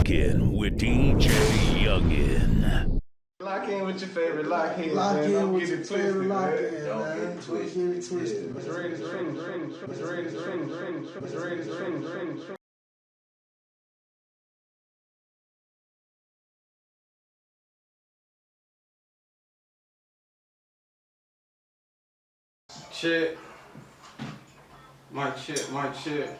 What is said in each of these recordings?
Lock in with DJ Youngin. Lock in with your favorite lockhead, man. Lock in Don't with get your it favorite twisted, lockhead, man. man. Don't get it twisted. It's ready to trend. It's ready to trend. It's ready to trend. Check. Mic check.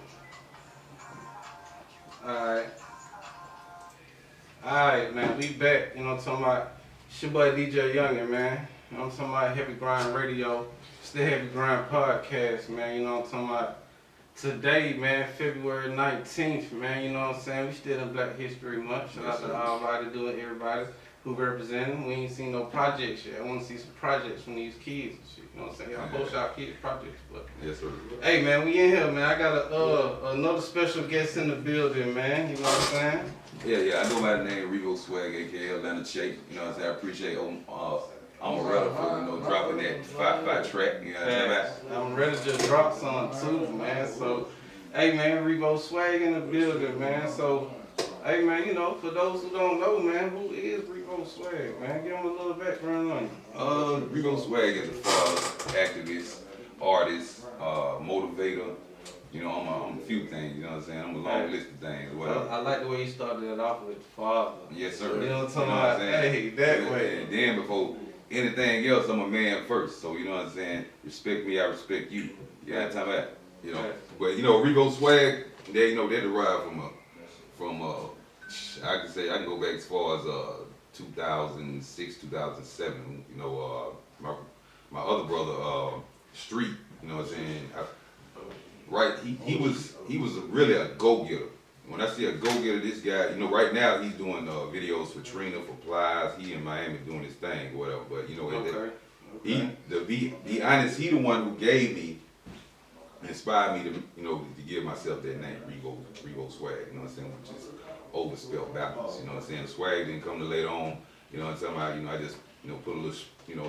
Alright, man, we back. You know what I'm talking about? It's your boy DJ Youngin, man. You know what I'm talking about? Heavy Grind Radio. It's the Heavy Grind Podcast, man. You know what I'm talking about? Today, man, February 19th, man. You know what I'm saying? We still in Black History Month. Shout out to everybody doing everybody who representing. We ain't seen no projects yet. I want to see some projects from these kids and shit. You know what I'm saying? Y'all both y'all kids projects, but yes, sir. hey, man, we in here, man. I got another special guest in the building, man. You know what I'm saying? Yeah, I go by the name Rigo Swag, aka Atlanta Shake. You know what I'm saying? I appreciate Amaretta for, dropping that 5 track. You know what I'm saying? I'm ready to drop some too, man. So, hey, man, Rigo Swag in the building, man. So, hey, man, for those who don't know, man, who is Rigo Swag, man? Give them a little background on you. Rigo Swag is a father, activist, artist, motivator. I'm a few things, you know what I'm saying? I'm a long list of things. I like the way you started it off with father. Yes, sir. You know what I'm talking about? Hey, that way. And then before anything else, I'm a man first. So, you know what I'm saying? Respect me, I respect you. You know what I'm talking about? But, Rigo Swag, they're derived from I can go back as far as 2006, 2007. My other brother, Street, you know what I'm saying? He was really a go-getter. When I say a go-getter, this guy, right now he's doing videos for Trina, for Plies. He in Miami doing his thing, or whatever. But be honest, he the one who gave me, inspired me to give myself that name, Rigo Swag. You know what I'm saying? Which is overspelled backwards. You know what I'm saying? Swag didn't come to later on. You know what I'm talking about? I just put a little,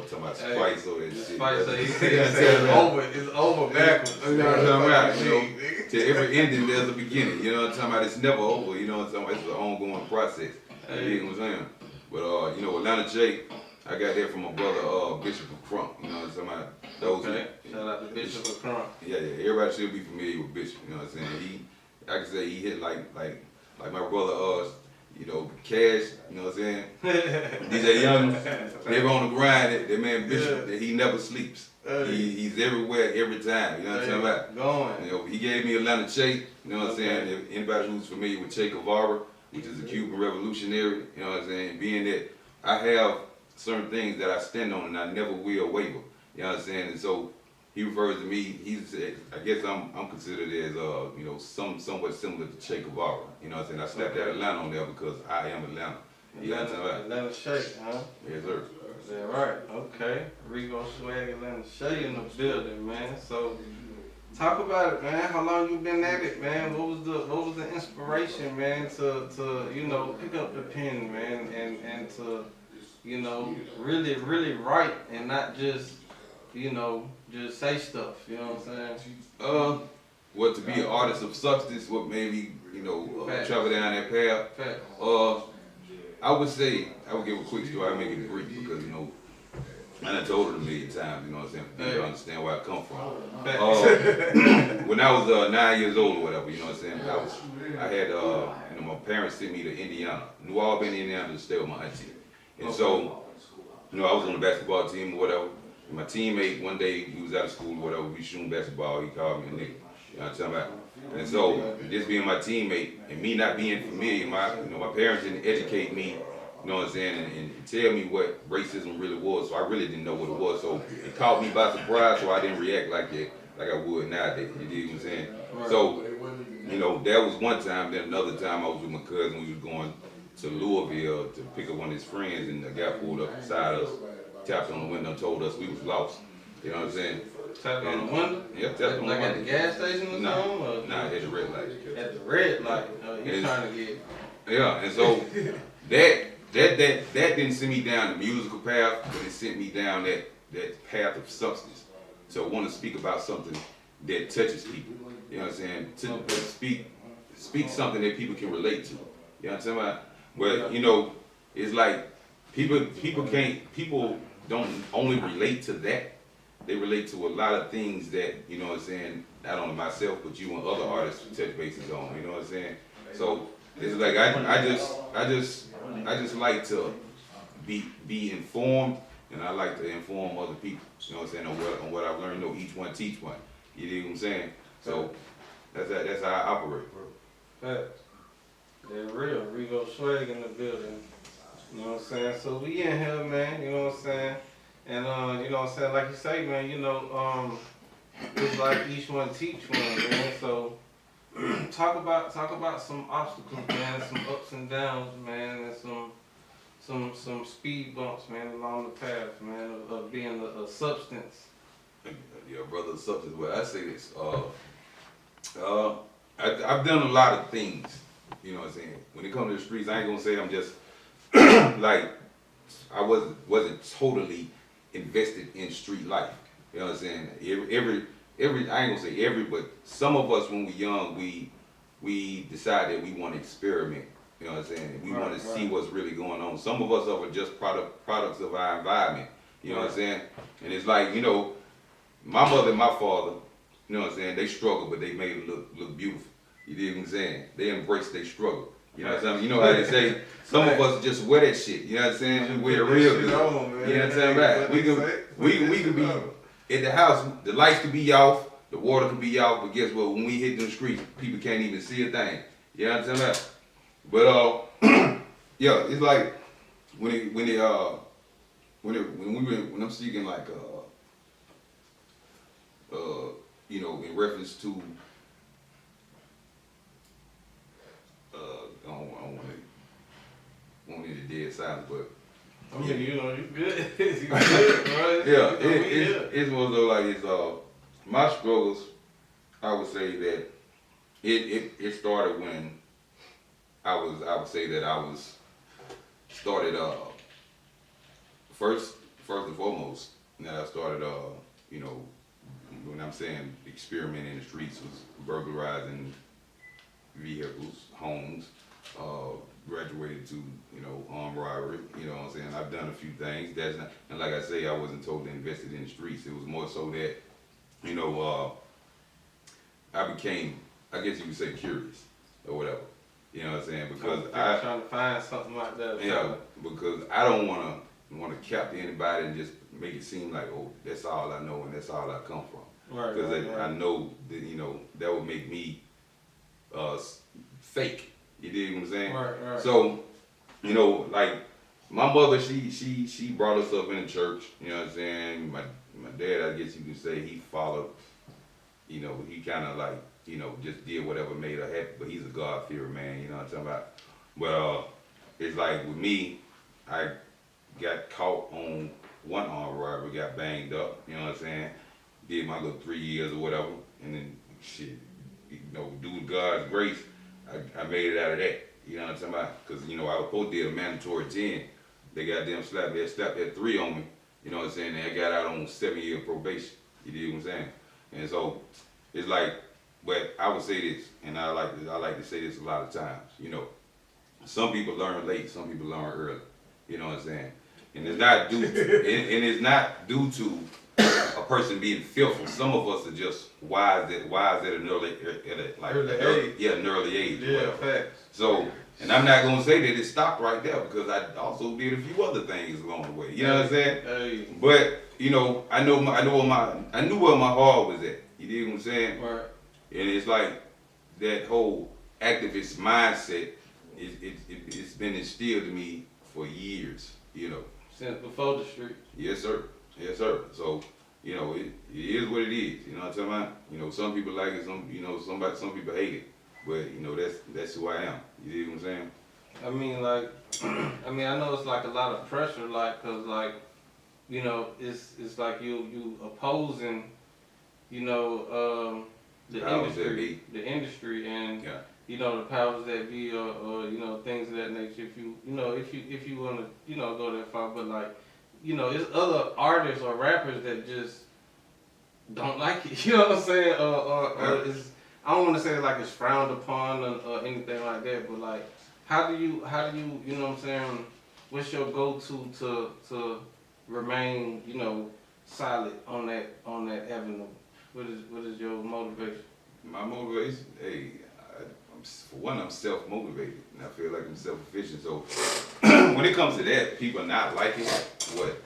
talking about spice or that shit. Spice, it's over backwards. You know what I'm talking about? To every ending, there's a beginning. You know what I'm talking about? It's never over. You know what I'm talking about? It's an ongoing process. You know what I'm saying? But, Atlanta Jake, I got that from my brother, Bishop of Crump. You know what I'm talking about? Shout out to Bishop of Crump. Yeah. Everybody should be familiar with Bishop. You know what I'm saying? I can say he hit like my brother, Cash, you know what I'm saying? DJ Young, never on the grind. That man Bishop, he never sleeps. He's everywhere, every time. You know what I'm talking about? He gave me Atlanta Che. You know what I'm saying? If anybody who's familiar with Che Guevara, which is a Cuban revolutionary, you know what I'm saying? Being that I have certain things that I stand on and I never will waver. You know what I'm saying? And so he refers to me. I guess I'm considered as somewhat similar to Che Guevara. You know what I'm saying? I slapped that Atlanta on there because I am Atlanta. You know what I'm talking about? Atlanta Shake, huh? Yes, sir. Yeah, right. Okay. Rigo Swag, Atlanta Shake in the building, man. So talk about it, man. How long you been at it, man? What was the inspiration, man, to pick up the pen, man, and to really write and not just just say stuff, you know what I'm saying? Well, to be an artist of substance, what made me, travel down that path? I would say, I would give a quick story, I make it brief because, I done told it a million times, you know what I'm saying, for people to understand where I come from. When I was 9 years old or whatever, you know what I'm saying, I had, my parents sent me to Indiana, New Albany, Indiana, to stay with my auntie. And so, I was on the basketball team or whatever. And my teammate, one day, he was out of school or whatever, we shooting basketball, he called me a nigga. You know what I'm talking about? And so, this being my teammate, and me not being familiar, my parents didn't educate me, you know what I'm saying, and tell me what racism really was, so I really didn't know what it was. So, it caught me by surprise, so I didn't react like that, like I would nowadays, you dig what I'm saying? So, that was one time, then another time I was with my cousin, we was going to Louisville to pick up one of his friends, and the guy pulled up beside us, tapped on the window and told us we was lost. You know what I'm saying? Tapped on the window? Yeah, tapped on the window. Like at the gas station or something? Nah, at the red light. At the red light? You're trying to get... Yeah, and so that didn't send me down the musical path, but it sent me down that path of substance. So I want to speak about something that touches people. You know what I'm saying? To speak something that people can relate to. You know what I'm saying? But you know, it's like people don't only relate to that. They relate to a lot of things that, you know what I'm saying, not only myself, but you and other artists touch bases on, you know what I'm saying? So it's like I just like to be informed, and I like to inform other people, you know what I'm saying, on what I've learned, each one teach one. You know what I'm saying? So that's how I operate. Facts. They're real. Rigo Swag in the building. You know what I'm saying? So we in here, man, you know what I'm saying? And you know what I'm saying, like you say, man, you know, it's like each one teach one, man. So talk about some obstacles, man, some ups and downs, man, and some speed bumps, man, along the path, man, of being a substance. Yeah, brother, substance. Well, I say this. I've done a lot of things. You know what I'm saying? When it comes to the streets, I ain't gonna say I'm just like I wasn't totally invested in street life. You know what I'm saying? Every I ain't gonna say every, but some of us when we young, we decide that we want to experiment. You know what I'm saying? We want to see what's really going on. Some of us are just products of our environment. You know what I'm saying? And it's like, you know, my mother and my father, you know what I'm saying, they struggled, but they made it look beautiful. You dig what I'm saying? They embraced their struggle. You know what I'm saying? You know how they say, some of us just wear that shit. You know what I'm saying? We wear real good. You know what I'm saying? Right. We could be at the house, the lights could be off, the water could be off, but guess what? When we hit the streets, people can't even see a thing. You know what I'm saying? But yeah, it's like when I'm speaking like you know, in reference to I don't want any dead silence, but I mean, you know, you good. You good, bro. yeah, it's one of those like it's my struggles. I would say that it started when I would say that I was started first and foremost that I started you know, when I'm saying experimenting in the streets was burglarizing vehicles, homes, graduated to, you know, armed robbery, you know what I'm saying? I've done a few things. That's not, and like I say, I wasn't totally invested in the streets. It was more so that, you know, I became, I guess you could say, curious or whatever. You know what I'm saying? Because I'm trying to find something like that. Yeah, because I don't want to capture anybody and just make it seem like, oh, that's all I know and that's all I come from. Right. Because I know that, you know, that would make me fake. You dig what I'm saying? Right. So, you know, like my mother, she brought us up in the church. You know what I'm saying? My dad, I guess you could say, he followed. You know, he kind of like, you know, just did whatever made her happy. But he's a God-fearing man. You know what I'm talking about? Well, it's like with me, I got caught on one armed robbery, got banged up. You know what I'm saying? Did my little 3 years or whatever, and then shit, you know, due to God's grace, I made it out of that. You know what I'm talking about? Because, you know, I was supposed to do a mandatory 10. They goddamn slapped that 3 on me. You know what I'm saying? And I got out on 7-year probation. You dig what I'm saying? And so it's like, but I would say this, and I like to say this a lot of times. You know, some people learn late, some people learn early. You know what I'm saying? And it's not due to a person being fearful. Some of us are just wise at an early age. Yeah, facts. So, and I'm not gonna say that it stopped right there because I also did a few other things along the way. You know what I'm saying? Hey. But you know, I knew where my heart was at. You dig what I'm saying? Right. And it's like that whole activist mindset. It's been instilled in me for years. You know. Since before the street. Yes, sir. Yes, sir. So, you know, it is what it is. You know what I'm talking about? You know, some people like it, some people hate it. But, you know, that's who I am. You dig what I'm saying? I mean, like, I know it's like a lot of pressure, like, cause like, you know, it's like you opposing, you know, the industry, and yeah. you know, the powers that be, or you know, things of that nature. If you want to, you know, go that far, but like, you know, it's other artists or rappers that just don't like it. You know what I'm saying? Or it's, I don't want to say like it's frowned upon or anything like that, but like, how do you, you know what I'm saying? What's your go-to to remain, you know, solid on that avenue? What is your motivation? My motivation, hey, for one, I'm self-motivated, and I feel like I'm self-efficient. So when it comes to that, people not liking what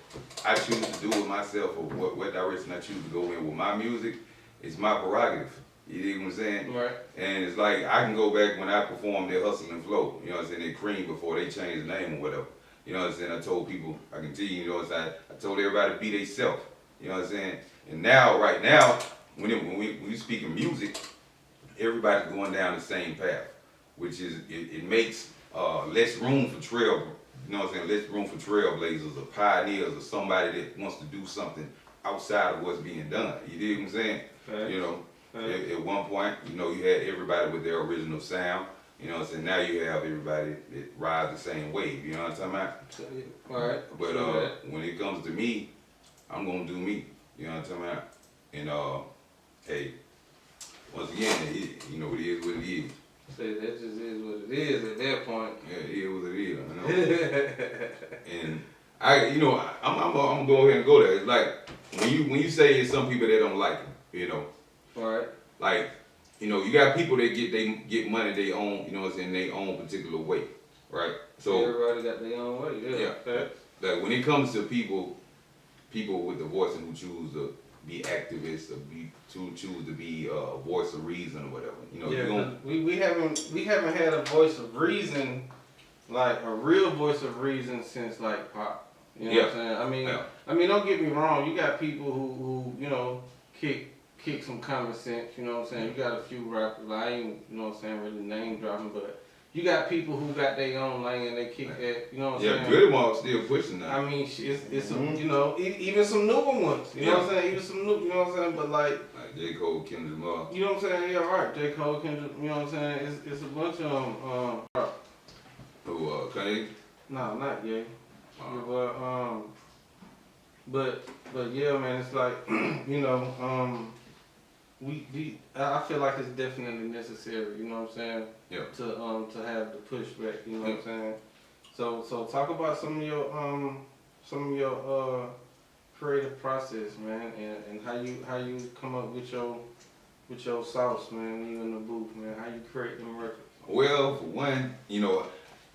I choose to do with myself or what direction I choose to go in with my music, it's my prerogative. You dig what I'm saying? Right. And it's like I can go back when I performed at Hustle and Flow, you know what I'm saying, at Cream before they changed the name or whatever. You know what I'm saying? I told people, I can tell you, you know what I'm saying, I told everybody to be themselves. You know what I'm saying? And now, right now, when we speak of music, everybody's going down the same path, which is, it makes less room for you know what I'm saying, less room for trailblazers or pioneers or somebody that wants to do something outside of what's being done. You dig what I'm saying? Okay. You know, Okay. at one point, you know, you had everybody with their original sound. You know what I'm saying? Now you have everybody that rides the same wave. You know what I'm talking about? All right. But when it comes to me, I'm gonna do me. You know what I'm talking about? And hey, once again, you know, it is what it is. Say that just is what it is at that point. Yeah, it is what it is. You know. And you know, I'm gonna go ahead and go there. It's like when you say it's some people that don't like it, you know. All right. Like, you know, you got people that get money they own, you know what I'm saying, they own particular way, right? So Everybody got their own way. Yeah. Okay. like when it comes to people with the voice and who choose to be activists or choose to be a voice of reason or whatever, you know, Yeah, you don't, we haven't had a voice of reason, like a real voice of reason since like pop. You know what I'm saying? Yeah. I mean, don't get me wrong. You got people who you know kick some common sense. You know what I'm saying? You got a few rappers. I ain't, you know what I'm saying, really name dropping, but you got people who got their own lane and they kick that. You know what I'm saying? Pretty much still pushing that. I mean, it's some, you know, even some newer ones. You know what I'm saying? Even some new. You know what I'm saying? But like J. Cole, Kendrick Lamar. you know what I'm saying? Yeah, right. J. Cole, Kendrick, you know what I'm saying? It's a bunch of Who, Kanye? no, not yet. Yeah, but yeah, man, it's like you know, I feel like it's definitely necessary. You know what I'm saying? Yeah. To have the pushback. You know what I'm saying? So talk about some of your creative process, man, and how you come up with your sauce, man, when you in the booth, man. How you create them records? Well, for one, you know,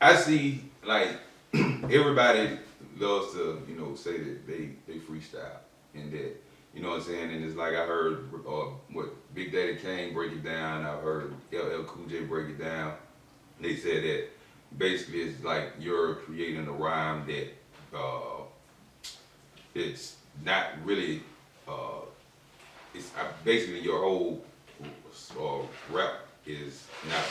I see like everybody loves to, you know, say that they freestyle and that, you know what I'm saying? And it's like I heard what Big Daddy Kane break it down. I heard LL Cool J break it down. They said that basically it's like you're creating a rhyme that it's not really it's basically your whole rap is not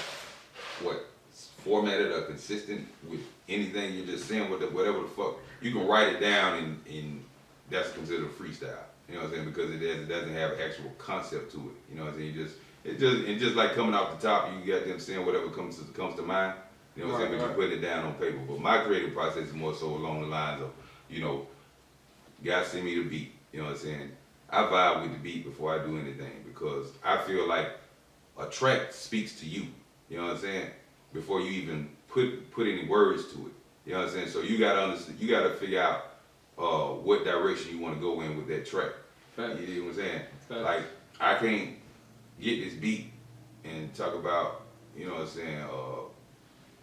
what's formatted or consistent with anything you're just saying, whatever the fuck. You can write it down and that's considered a freestyle. You know what I'm saying? Because it doesn't have actual concept to it. You know what I'm saying? It's just like coming off the top, you got them saying whatever comes to mind. You know what I'm saying? But you put it down on paper. But my creative process is more so along the lines of, you know, God send me the beat. You know what I'm saying? I vibe with the beat before I do anything because I feel like a track speaks to you. You know what I'm saying? Before you even put any words to it. You know what I'm saying? So you gotta understand. You gotta figure out what direction you want to go in with that track. Fact. You know what I'm saying? Fact. Like I can't get this beat and talk about, you know what I'm saying,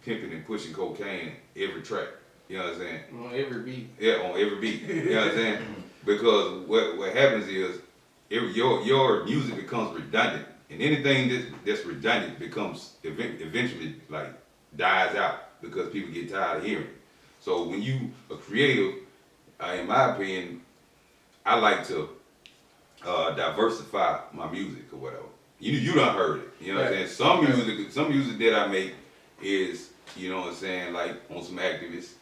pimping and pushing cocaine every track. You know what I'm saying? On every beat. Yeah, on every beat. You know what I'm saying? Because what happens is your music becomes redundant, and anything that's redundant becomes eventually like dies out because people get tired of hearing it. So when you are creative, in my opinion, I like to diversify my music or whatever. You done heard it. You know what I'm saying? Some music that I make is, you know what I'm saying, like on some activist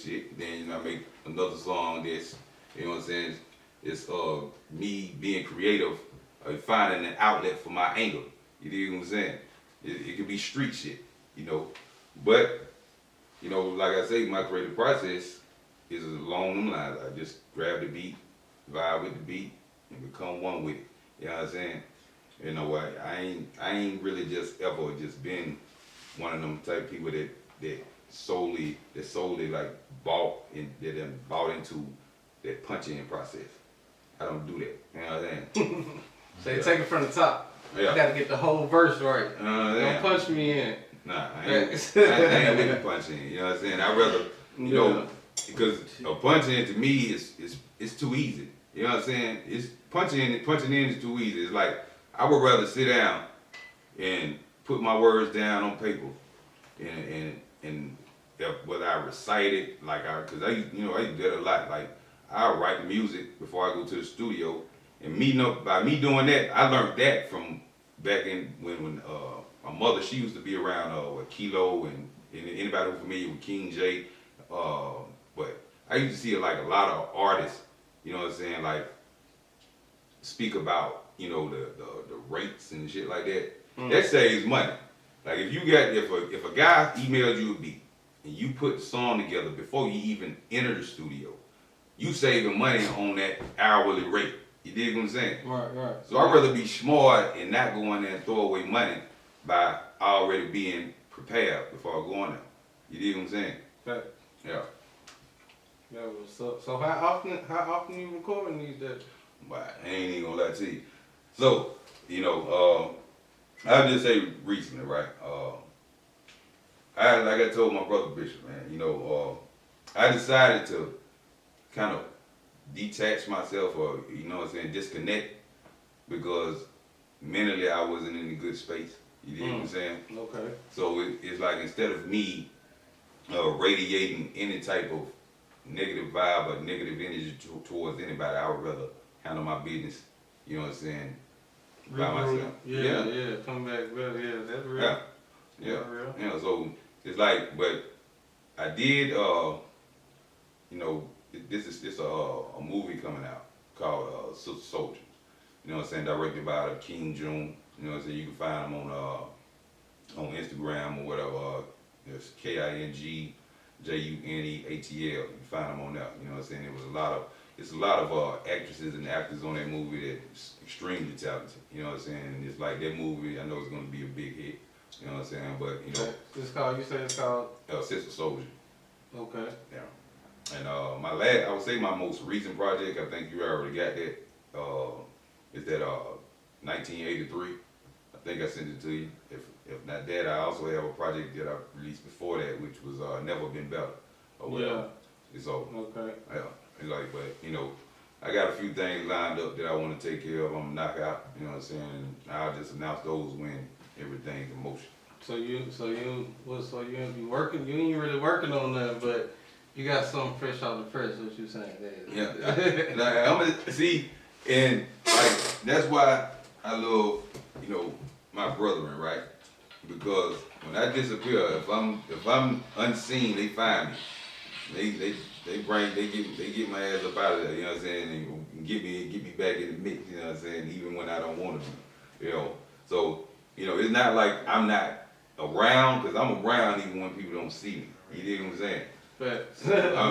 shit. Then, you know, I make another song that's, you know what I'm saying, it's me being creative, finding an outlet for my anger. You know what I'm saying? It could be street shit, you know. But, you know, like I say, my creative process is along them lines. I just grab the beat, vibe with the beat, and become one with it. You know what I'm saying? You know what? I ain't really just ever just been one of them type of people that solely like bought into that punching process. I don't do that. You know what I'm saying? So you take it from the top. Yeah. You gotta get the whole verse right. Don't Yeah. punch me in. Nah, I ain't with the punching. You know what I'm saying? I'd rather, you know, because a punching to me is too easy. You know what I'm saying? It's punching in is too easy. It's like I would rather sit down and put my words down on paper and whether I recite it because I used to do that a lot. Like I write the music before I go to the studio, and by me doing that, I learned that from back in when my mother, she used to be around with Kilo and anybody who's familiar with King J. But I used to see like a lot of artists, you know what I'm saying, like speak about, you know, the rates and shit like that. That saves money. Like if a guy emails you a beat and you put the song together before you even enter the studio, you saving money on that hourly rate. You dig what I'm saying? Right. So I'd rather be smart and not go in there and throw away money by already being prepared before I go on there. You dig what I'm saying? Right. Yeah. Yeah, so how often you recording these days? But I ain't even gonna lie to you. So, you know, I'll just say recently, right? Like I told my brother Bishop, man, you know, I decided to kind of detach myself or, you know what I'm saying, disconnect because mentally I wasn't in a good space. You dig what I'm saying? Okay. So it's like instead of me radiating any type of negative vibe or negative energy towards anybody, I would rather handle my business, you know what I'm saying, by myself. Yeah, come back better, yeah, that's real. Yeah. That's real. You know, so it's like, but I did, you know, this is a movie coming out called Sister Soldiers. You know what I'm saying, directed by King June. You know what I'm saying, you can find him on Instagram or whatever. There's KingJuneATL. You can find him on that. You know what I'm saying? It's a lot of actresses and actors on that movie that's extremely talented. You know what I'm saying? And it's like that movie, I know it's gonna be a big hit. You know what I'm saying? But you know, You said it's called Sister Soldier. Okay. Yeah. And I would say my most recent project, I think you already got that. Is that 1983? I think I sent it to you. If not that, I also have a project that I released before that, which was Never Been Better. Or whatever. Yeah. So Okay. yeah, it's like, but you know, I got a few things lined up that I want to take care of. I'm gonna knock out. You know what I'm saying? And I'll just announce those when everything's in motion. So you be working. You ain't really working on that, but you got something fresh out the press. What you saying? Yeah. Like, I'm gonna see, and like that's why I love, you know, my brethren, right? Because when I disappear, if I'm unseen, they find me. They get my ass up out of there. You know what I'm saying? And get me back in the mix. You know what I'm saying? Even when I don't want to be. You know. So you know, it's not like I'm not around, because I'm around even when people don't see me. You dig what I'm saying? But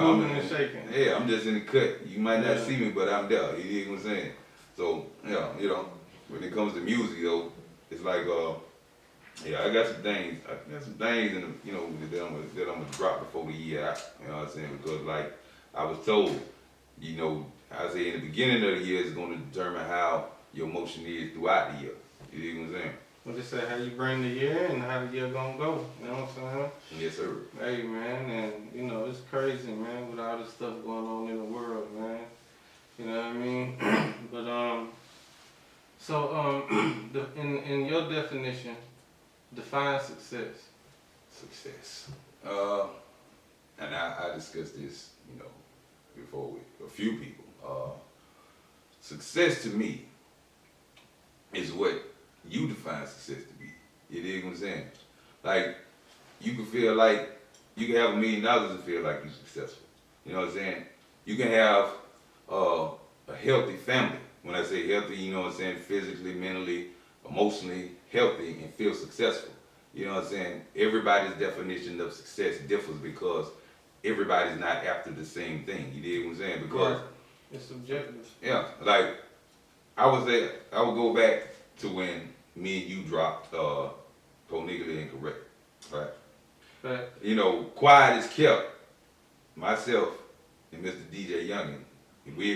moving and shaking. Yeah, I'm just in the cut. You might not see me, but I'm there. You dig what I'm saying? So yeah, you know, when it comes to music though, it's like I got some things. In the, you know, that I'm gonna drop before the year out. You know what I'm saying? Because like I was told, you know, I say in the beginning of the year is going to determine how your emotion is throughout the year. You dig what I'm saying? Well, just say how you bring the year and how the year gonna go. You know what I'm saying? Yes, sir. Hey man, and you know it's crazy, man, with all this stuff going on in the world, man. You know what I mean? But in your definition, define success. Success. And I discussed this, you know, before with a few people. Success to me is what you define success to be. You dig what I'm saying? Like, you can feel like you can have $1 million and feel like you're successful. You know what I'm saying? You can have a healthy family. When I say healthy, you know what I'm saying? Physically, mentally, emotionally healthy and feel successful. You know what I'm saying? Everybody's definition of success differs because everybody's not after the same thing. You dig what I'm saying? Because it's subjective. yeah, like I would go back to when me and you dropped Politically Incorrect. Right. But You know, quiet is kept. Myself and Mr. DJ Youngin, we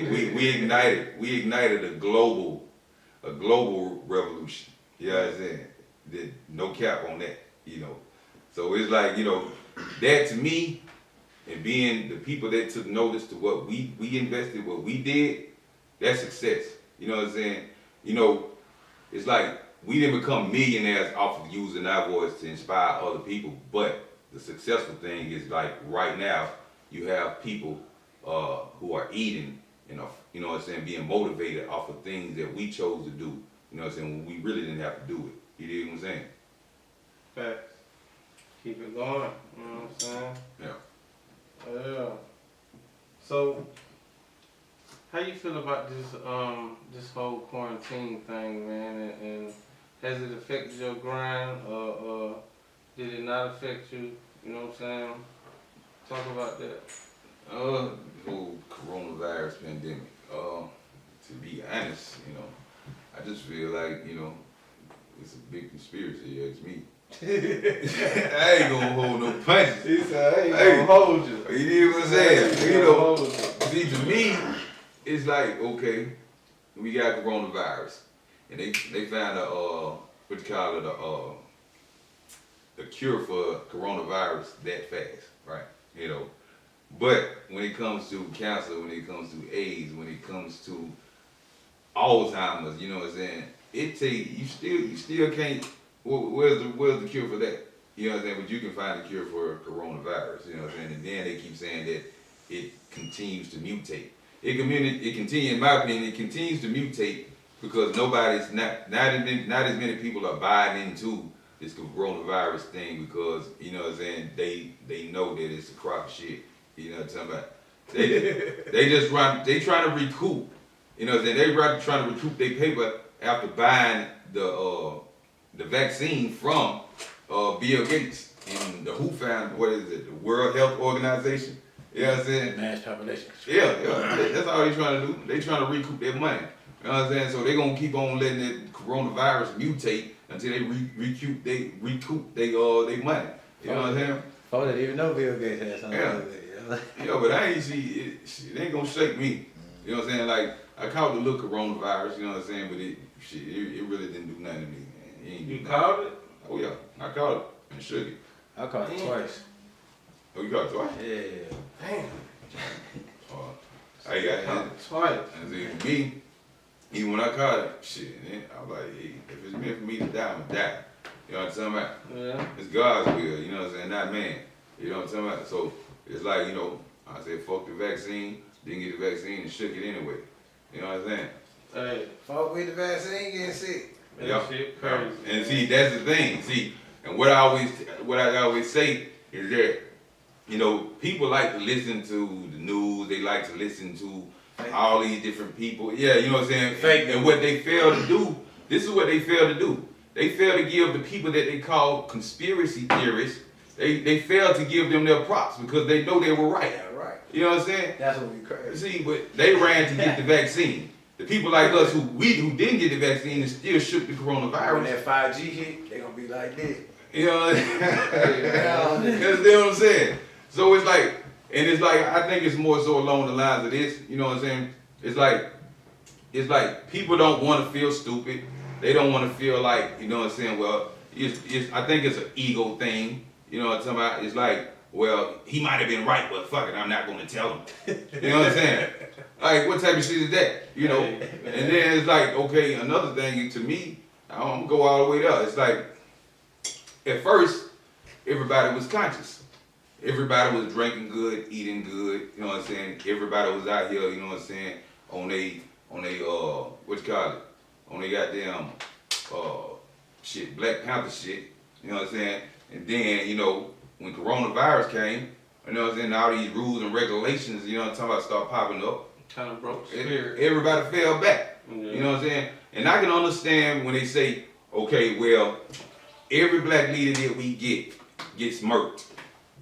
ignited a global revolution. You know what I'm saying? No cap on that, you know. So it's like, you know, that to me, and being the people that took notice to what we invested, what we did, that's success. You know what I'm saying? You know, it's like we didn't become millionaires off of using our voice to inspire other people, but the successful thing is like right now, you have people who are eating, you know what I'm saying, being motivated off of things that we chose to do, you know what I'm saying, when we really didn't have to do it. You dig what I'm saying? facts. Keep it going. You know what I'm saying? Yeah. Yeah. So, how you feel about this whole quarantine thing, man? And has it affected your grind, or did it not affect you? You know what I'm saying? Talk about that. The whole coronavirus pandemic. To be honest, you know, I just feel like, you know, it's a big conspiracy, it's me. I ain't gonna hold no punches. He said, I ain't gonna hold you. You know what I'm saying? You know, hold you. see, to me, it's like, okay, we got coronavirus, and they found what you call it, the cure for coronavirus that fast, right? You know, but when it comes to cancer, when it comes to AIDS, when it comes to Alzheimer's, you know what I'm saying? You still can't. Where's the cure for that? You know what I'm saying? But you can find a cure for coronavirus. You know what I'm saying? And then they keep saying that it continues to mutate. In my opinion, it continues to mutate because not as many people are buying into this coronavirus thing because, you know what I'm saying, they know that it's a crock of shit. You know what I'm talking about? They trying to recoup. You know what I'm saying? They trying to recoup their paper after buying the vaccine from Bill Gates and the WHO found, what is it, the World Health Organization? You know what I'm saying? Mass population. Yeah, that's all they trying to do. They trying to recoup their money. You know what I'm saying? So they gonna keep on letting that coronavirus mutate until they recoup their money. You know what I'm saying? I didn't even know Bill Gates had something Yeah. like that. Yeah, but I ain't see it ain't gonna shake me. You know what I'm saying? Like I caught the little coronavirus, you know what I'm saying? But it really didn't do nothing to me, man. It ain't do You nothing. called it? Oh yeah, I caught it and shook it. I caught it twice. Oh, you caught it twice? Yeah. Damn. I got Called it. it twice. And see, for me, even when I caught it, shit, man, I was like, hey, if it's meant for me to die, I'm gonna die. You know what I'm talking about? Yeah. It's God's will, you know what I'm saying, not man. You know what I'm talking about? So it's like, you know, I said, fuck the vaccine, didn't get the vaccine and shook it anyway. You know what I'm saying? Hey, Fuck with the vaccine, getting sick. that Yeah. shit crazy. And see, that's the thing. See, and what I always say is that, you know, people like to listen to the news. They like to listen to all these different people. Yeah, you know what I'm saying? Fake And what they fail to do, this is what they fail to do. They fail to give the people that they call conspiracy theorists, they fail to give them their props because they know they were right. Yeah, right. You know what I'm saying? That's what we crazy. See, but they ran to get the vaccine. The people like us who didn't get the vaccine and still shook the When coronavirus. that 5G hit, they gonna be like this. You know what I'm saying? You understand what I'm saying? So it's like, I think it's more so along the lines of this, you know what I'm saying? It's like people don't want to feel stupid. They don't want to feel like, you know what I'm saying, well, I think it's an ego thing. You know what I'm talking about? It's like, well, he might have been right, but fuck it, I'm not going to tell him. You know what I'm saying? Like, what type of shit is that? You know? And then it's like, okay, another thing to me, I'm going to go all the way there. It's like, at first, everybody was conscious. Everybody was drinking good, eating good, you know what I'm saying? Everybody was out here, you know what I'm saying, on they what you call it? On they goddamn, shit, Black Panther shit, you know what I'm saying? And then, you know, when coronavirus came, you know what I'm saying, all these rules and regulations, you know what I'm talking about, start popping up. Kind of broke the spirit. Everybody fell back, Yeah. you know what I'm saying? And I can understand when they say, okay, well, every black leader that we gets murked.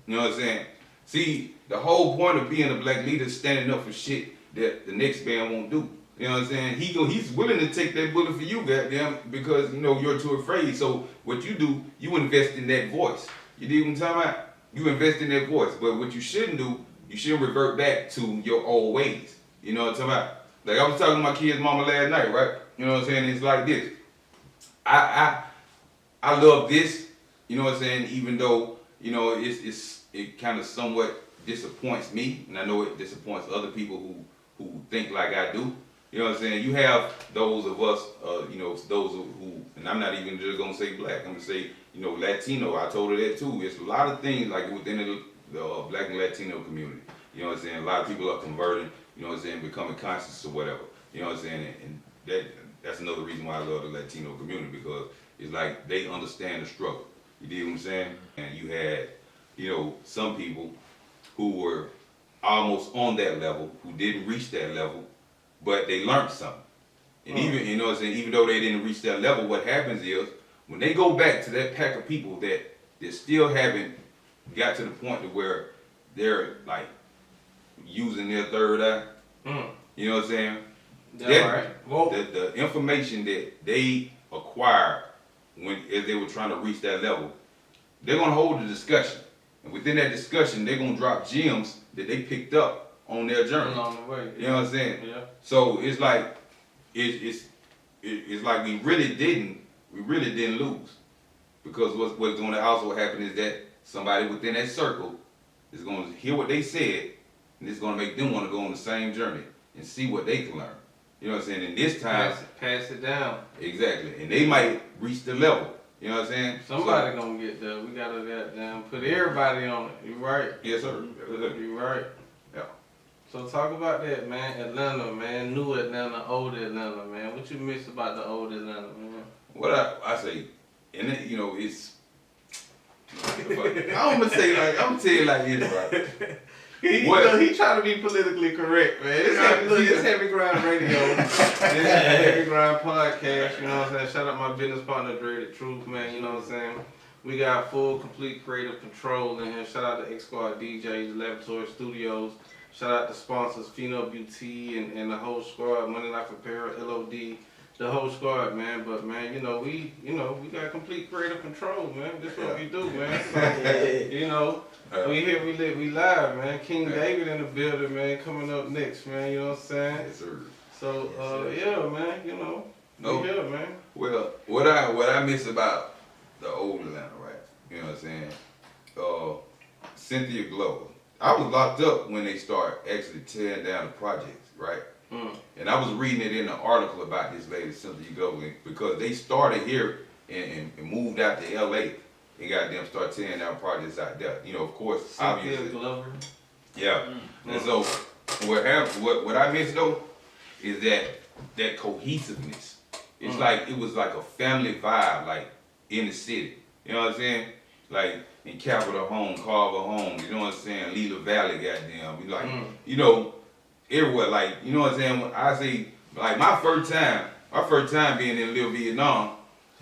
You know what I'm saying? See, the whole point of being a black leader is standing up for shit that the next man won't do. You know what I'm saying? He's willing to take that bullet for you, goddamn, because you know you're too afraid. So what you do, you invest in that voice. You dig what I'm talking about? You invest in that voice. But what you shouldn't do, you shouldn't revert back to your old ways. You know what I'm talking about? Like I was talking to my kid's mama last night, right? You know what I'm saying? It's like this. I love this, you know what I'm saying, even though, you know, it kind of somewhat disappoints me, and I know it disappoints other people who think like I do. You know what I'm saying? You have those of us, you know, those who, and I'm not even just gonna say black, I'm gonna say, you know, Latino. I told her that too. It's a lot of things like within the black and Latino community. You know what I'm saying? A lot of people are converting, you know what I'm saying, becoming conscious or whatever. You know what I'm saying? And that's another reason why I love the Latino community, because it's like they understand the struggle. You dig what I'm saying? And you had, you know, some people who were almost on that level, who didn't reach that level, but they learned something. And even, you know what I'm saying, even though they didn't reach that level, what happens is, when they go back to that pack of people that still haven't got to the point to where they're like using their third eye, you know what I'm saying? The information that they acquired as they were trying to reach that level, they're gonna hold the discussion. And within that discussion, they're gonna drop gems that they picked up on their journey. Along the way. You know what I'm saying? Yeah. So it's like it's like we really didn't lose, because what's going to also happen is that somebody within that circle is going to hear what they said, and it's going to make them want to go on the same journey and see what they can learn. You know what I'm saying? And this time, Pass it down. exactly, and they might reach the level. You know what I'm saying? Somebody gonna get there. We gotta goddamn put everybody on it. You right. Yes, sir. You right. Yeah. So talk about that, man. Atlanta, man. New Atlanta, old Atlanta, man. What you miss about the old Atlanta, man? What I say, and it, you know, it's. I'm gonna tell you like this, right? You What? know, he trying to be politically correct, man. It's Heavy Grind Radio. This is Heavy Grind Podcast, you know what I'm saying? Shout out my business partner, Dre the Truth, man, you know what I'm saying? We got full, complete creative control in here. Shout out to X Squad DJs, Laboratory Studios. Shout out to sponsors, Pheno Beauty and the whole squad, Money Life Apparel, LOD, the whole squad, man. But man, we got complete creative control, man. This what we do, man. So, you know, we here, we live, we live, man. King David in the building, man. Coming up next, man. You know what I'm saying? Yes, sir. So, yeah, man. You know, No. we here, man. Well, what I miss about the old Atlanta, right? You know what I'm saying? Cynthia Glover. I was locked up when they started actually tearing down the projects, right? And I was reading it in an article about this lady, Cynthia Glover, because they started here and moved out to LA and got them start tearing down projects out there. You know, of course, Cynthia obviously. Glover. Yeah. And so what I miss though is that cohesiveness. It's like it was like a family vibe, like in the city. You know what I'm saying? Like in Capitol Home, Carver Home, you know what I'm saying? Leela Valley, goddamn. We like, you know, everywhere. Like, you know what I'm saying? When I say like my first time being in Little Vietnam,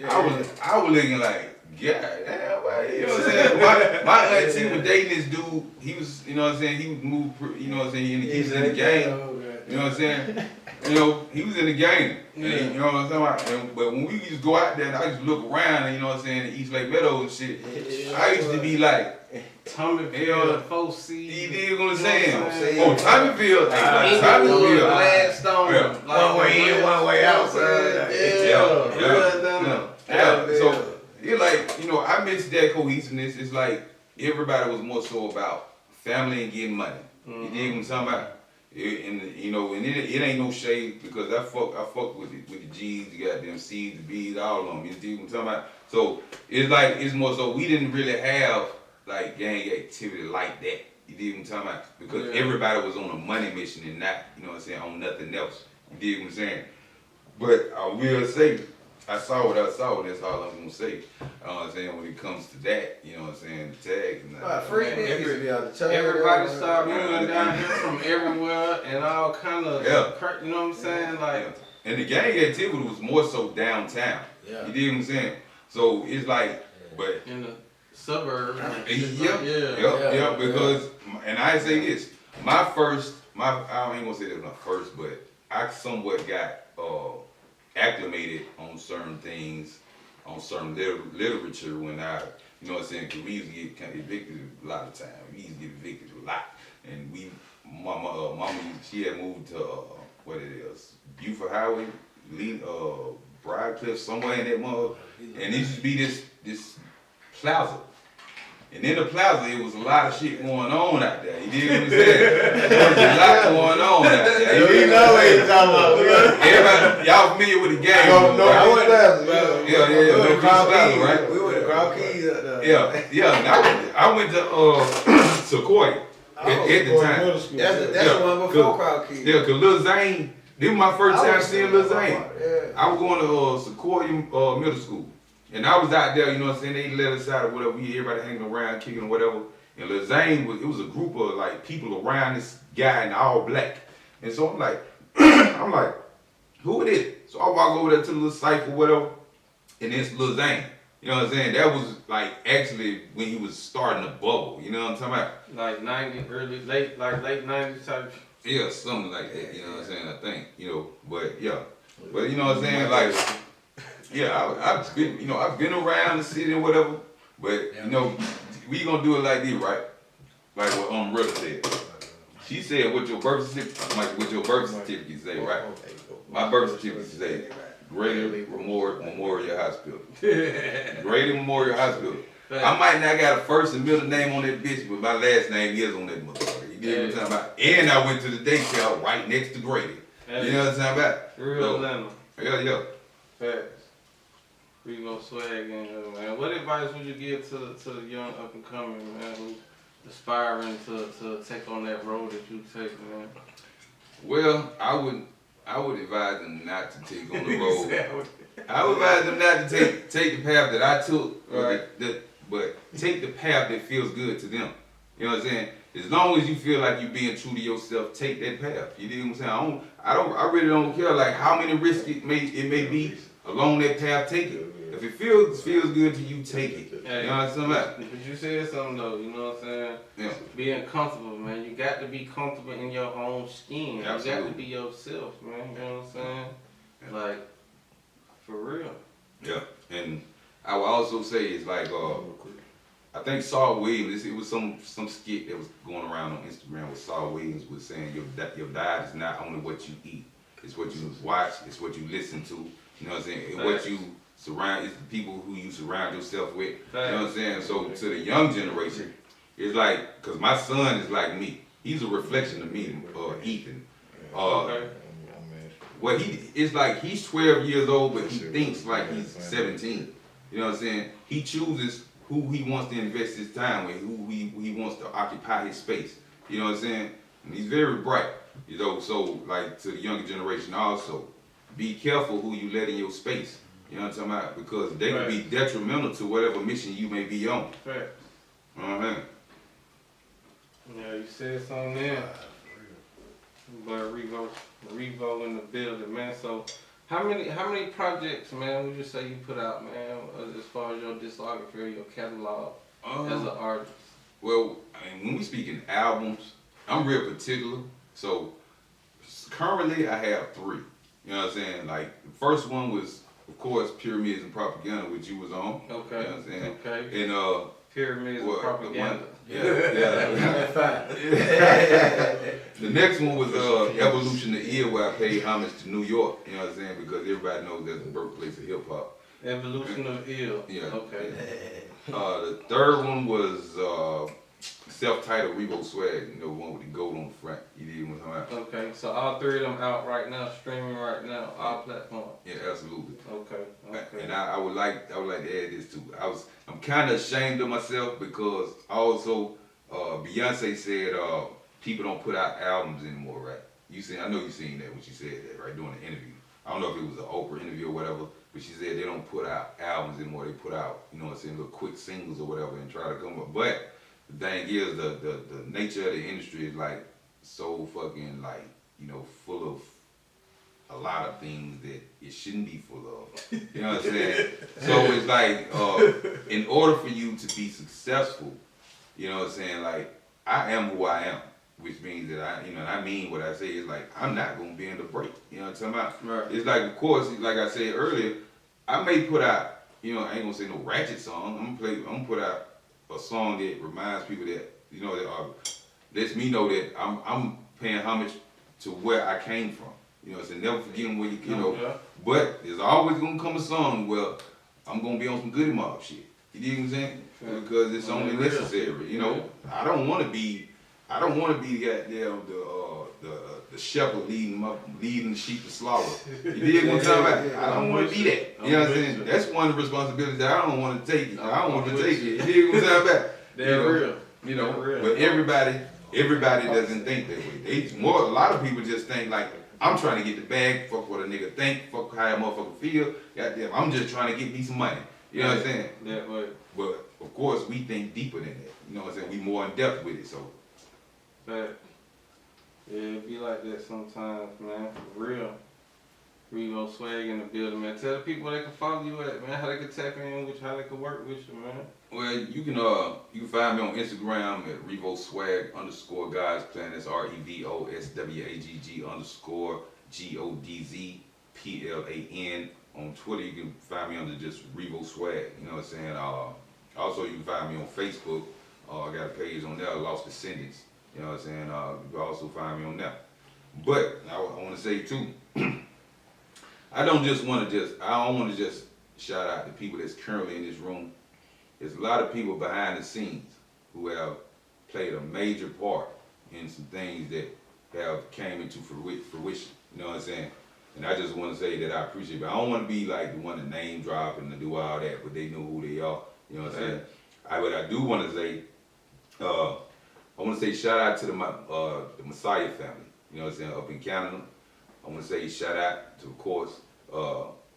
I was looking like, God damn, you know what I'm saying? My auntie was dating this dude. He was, you know what I'm saying? He was moved, you know what I'm saying? He was in the game. You know what I'm saying? You know, he was in the game. And, you know what I'm talking about? But when we used to go out there and I used to look around, and, you know what I'm saying, East Lake Meadows and shit, I used to be like, Tommyville, 4C. you dig what I'm saying? saying? Oh, Tommyville. Tommyville. Gladstone. Yeah. One way in, one way out, Yeah. So you're like, you know, I miss that cohesiveness. It's like everybody was more so about family and getting money. You dig what I'm talking about? And you know, and it ain't no shade, because I fuck with the G's, the goddamn C's, the B's, all of them. You dig what I'm talking about? So it's like it's more so we didn't really have like gang activity like that. You dig what I'm talking about? Because everybody was on a money mission and not, you know what I'm saying, on nothing else. You dig what I'm saying? But I will say, I saw what I saw, and that's all I'm gonna say. You know what I'm saying, when it comes to that, you know what I'm saying, the tag and Everybody started moving down here from everywhere and all kind of, you know what I'm saying? Like, and the gang activity was more so downtown. You dig what I'm saying? So it's like, but in the suburbs. because, and I say this, I ain't gonna say that was my first, but I somewhat got acclimated on certain things on certain literature when I, you know what I'm saying, because we used to get kind of evicted a lot of time. We used to get evicted a lot. And mama, she had moved to, what it is, Buford Highway, Briarcliff, somewhere in that mug. And it used to be this plaza. And in the plaza, it was a lot of shit going on out there. You dig what I'm saying? There was a lot going on out there. You know what you're talking about. Everybody, y'all familiar with the game? I went Yeah. We went to Crown Plaza, Keys, right? We went to Crown Keys up there. Yeah. And I went to Sequoia at the time. That's the one before Crown Keys. Yeah, cause Lil Zane, this was my first I time was seeing there. Lil Zane. Yeah. I was going to Sequoia Middle School. And I was out there, you know what I'm saying, they let us out or whatever, everybody hanging around, kicking or whatever. And Lil Zane, it was a group of like people around this guy in all black. And so I'm like, who it is? So I walk over there to the little cypher or whatever, and it's Lil Zane. You know what I'm saying? That was like actually when he was starting to bubble, you know what I'm talking about? Like 90, late 90s type. Yeah, something like that, you know what I'm saying, I think, you know, but yeah. But you know what I'm saying, like, yeah, I've been around the city and whatever, but you know, we gonna do it like this, right? Like what Umbrella said. She said what your birth certificate say, right? My birth certificate say Greater Memorial Hospital. Greater Memorial Hospital. I might not got a first and middle name on that bitch, but my last name is on that motherfucker. You get what I'm talking about? And I went to the daycare right next to Grady. You know what I'm talking about? Real Atlanta. Yeah. Facts. We gonna swag in here, man. What advice would you give to the young up and coming man who's aspiring to take on that road that you take, man? Well, I would advise them not to take on the road. I would advise them not to take the path that I took, Right. but take the path that feels good to them. You know what I'm saying? As long as you feel like you're being true to yourself, take that path. You know what I'm saying? I really don't care like how many risks it may be along that path. Take it. If it feels good to you, take it. Hey, you know what I'm saying? But you said something though, you know what I'm saying? Yeah. Being comfortable, man. You got to be comfortable in your own skin. Absolutely. You got to be yourself, man. You know what I'm saying? Like, for real. Yeah. And I would also say it's like I think Saul Williams. It was some skit that was going around on Instagram where Saul Williams was saying your diet is not only what you eat, it's what you watch, it's what you listen to. You know what I'm saying? And what you surround, it's the people who you surround yourself with. You know what I'm saying? So to the young generation, it's like, cause my son is like me. He's a reflection of me, Ethan. Well, it's like he's 12 years old, but he thinks like he's 17. You know what I'm saying? He chooses who he wants to invest his time with, who he wants to occupy his space. You know what I'm saying? And he's very bright. You know, so like to the younger generation also, be careful who you let in your space. You know what I'm talking about? Because they can be detrimental to whatever mission you may be on. Facts. Uh-huh. Yeah, you said something there. But Revo in the building, man. So how many projects, man, would you say you put out, man, as far as your discography or your catalog as an artist? Well, I mean, when we speaking albums, I'm real particular. So currently I have 3. You know what I'm saying? Like the first one was, of course, Pyramids and Propaganda, which you was on. Okay. You know what I'm saying? Okay. And Pyramids and Propaganda. Yeah. The next one was Evolution of Ear, where I paid homage to New York. You know what I'm saying? Because everybody knows that's the birthplace of hip hop. Evolution of Ill. Yeah. Okay. The third one was self-titled Revo Swag. You know, one with the gold on the front. You did what I'm talking about? Okay. So all 3 of them out right now, streaming right now, all platforms. Yeah, absolutely. Okay. And I would like to add this too. I'm kind of ashamed of myself because also Beyonce said people don't put out albums anymore, right? I know you seen that when she said that, right, during the interview. I don't know if it was an Oprah interview or whatever, but she said they don't put out albums anymore. They put out, you know what I'm saying, little quick singles or whatever and try to come up. But the thing is, the nature of the industry is like so fucking like, you know, full of a lot of things that it shouldn't be full of. You know what I'm saying? So it's like, in order for you to be successful, you know what I'm saying, like, I am who I am, which means that I mean what I say is like, I'm not gonna bend the break. You know what I'm talking about? Right. It's like, of course, like I said earlier, I may put out, I ain't gonna say no ratchet song. I'm gonna put out a song that reminds people that, that lets me know that I'm paying homage to where I came from. So never forgetting where you know. Yeah. But there's always gonna come a song where I'm gonna be on some Goody Mob shit. You dig what I'm saying? Yeah. Because it's only Real. necessary. Yeah. I don't want to be goddamn the shepherd leading the sheep to slaughter. You dig what I'm talking about? I don't want to be that. You know what I'm saying? That's one of the responsibilities that I don't want to take. I don't want to take it. You dig what I'm talking about? They're real. But everybody doesn't think that way. A lot of people just think like, I'm trying to get the bag, fuck what a nigga think, fuck how a motherfucker feel. Goddamn, I'm just trying to get me some money. You know what I'm saying? That way. But of course, we think deeper than that. You know what I'm saying? We more in depth with it. So, But yeah, it be like that sometimes, man. For real. Revo Swag in the building, man. Tell the people where they can follow you at, man. How they can tap in with you, how they can work with you, man. well, you can find me on Instagram at Revo Swag _God's Plan. That's REVOSWAG_GODZ PLAN. On Twitter, you can find me under just Revo Swag. You know what I'm saying? Also, you can find me on Facebook. I got a page on there, Lost Descendants. You know what I'm saying? You can also find me on there. But I want to say too, I don't want to just shout out the people that's currently in this room. There's a lot of people behind the scenes who have played a major part in some things that have came into fruition. You know what I'm saying? And I just want to say that I appreciate it. But I don't want to be like the one to name drop and to do all that, but they know who they are. You know what I'm saying? But I do want to say, I want to say shout out to the Messiah family. You know what I'm saying? Up in Canada. I want to say shout out to, of course,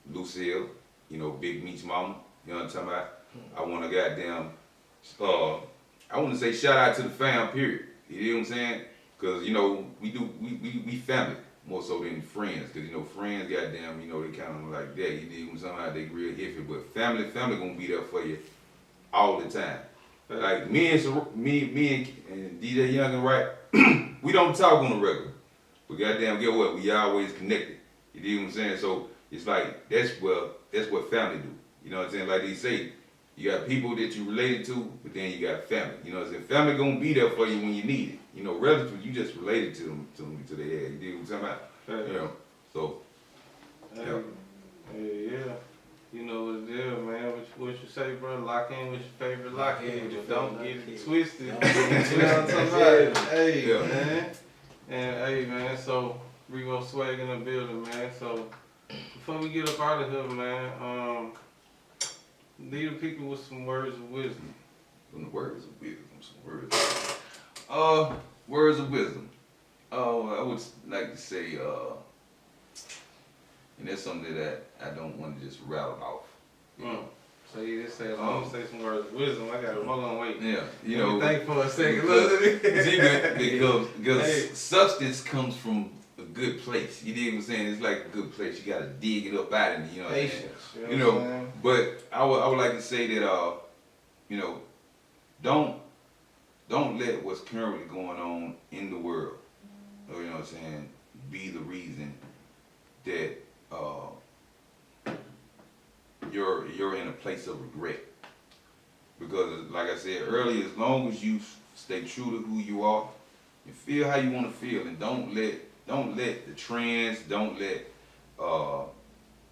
Lucille. Big Meat's mama. You know what I'm talking about? I want to I want to say shout out to the fam. Period. You know what I'm saying? Because we family more so than friends. Because friends, goddamn, they kind of like that. You dig what I'm talking about? They real iffy, but family gonna be there for you all the time. Like me and DJ Young and right, we don't talk on the regular. But goddamn, get what? We always connected. You dig what I'm saying? So it's like that's what family do. You know what I'm saying? Like they say, you got people that you related to, but then you got family. You know what I'm saying? Family gonna be there for you when you need it. Relatives, you just related to them to the head. You dig what I'm talking about? So Yeah. You know what it is, man. What you say, bro? Lock in with your favorite lock in, but don't get it twisted. You know what I'm talking about? Hey, man. And hey, man, so Revo Swag in the building, man. So before we get up out of here, man, leave the people with some words of wisdom. Words of wisdom. Oh, I would like to say, and that's something that I don't want to just rattle off. So you just say, I'm gonna say some words of wisdom. I gotta hold on, wait. Yeah, Let me think for a second. Look. Because substance comes from a good place. You dig what I'm saying? It's like a good place. You gotta dig it up out of it. Patience. But I would like to say that don't let what's currently going on in the world, you know what I'm saying, be the reason that you're in a place of regret. Because like I said earlier, as long as you stay true to who you are and feel how you want to feel, and don't let the trends, don't let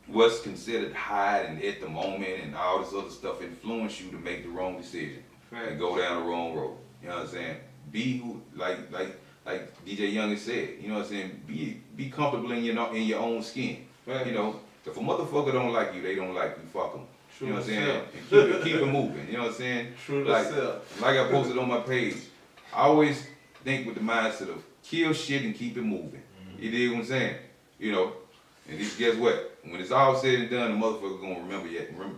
what's considered hot and at the moment and all this other stuff influence you to make the wrong decision and go down the wrong road. You know what I'm saying? Be who, like DJ Young has said. You know what I'm saying? Be comfortable in your own skin. Right. If a motherfucker don't like you, they don't like you. Fuck them. True You know what I'm saying? self. And keep it moving. You know what I'm saying? True to self. Like I posted on my page, I always think with the mindset of kill shit and keep it moving. You dig what I'm saying? And guess what? When it's all said and done, the motherfucker gonna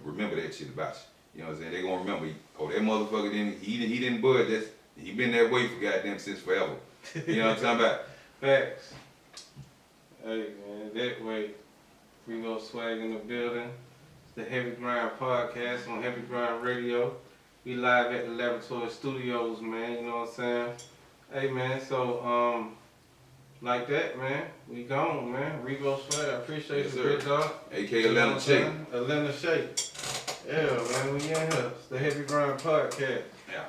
remember that shit about you. You know what I'm saying? They gonna remember, that motherfucker he didn't budge. He been that way for goddamn since forever. You know what I'm talking about? Facts. Hey, man, that way. Revo Swag in the building. It's the Heavy Grind Podcast on Heavy Grind Radio. We live at the Laboratory Studios, man. You know what I'm saying? Hey, man, so, like that, man. We gone, man. Revo Swag, I appreciate Yes, you, sir. big dog. A.K.A. Atlanta Shake. Atlanta Shake. Yeah, man, we in here. It's the Heavy Grind Podcast. Yeah.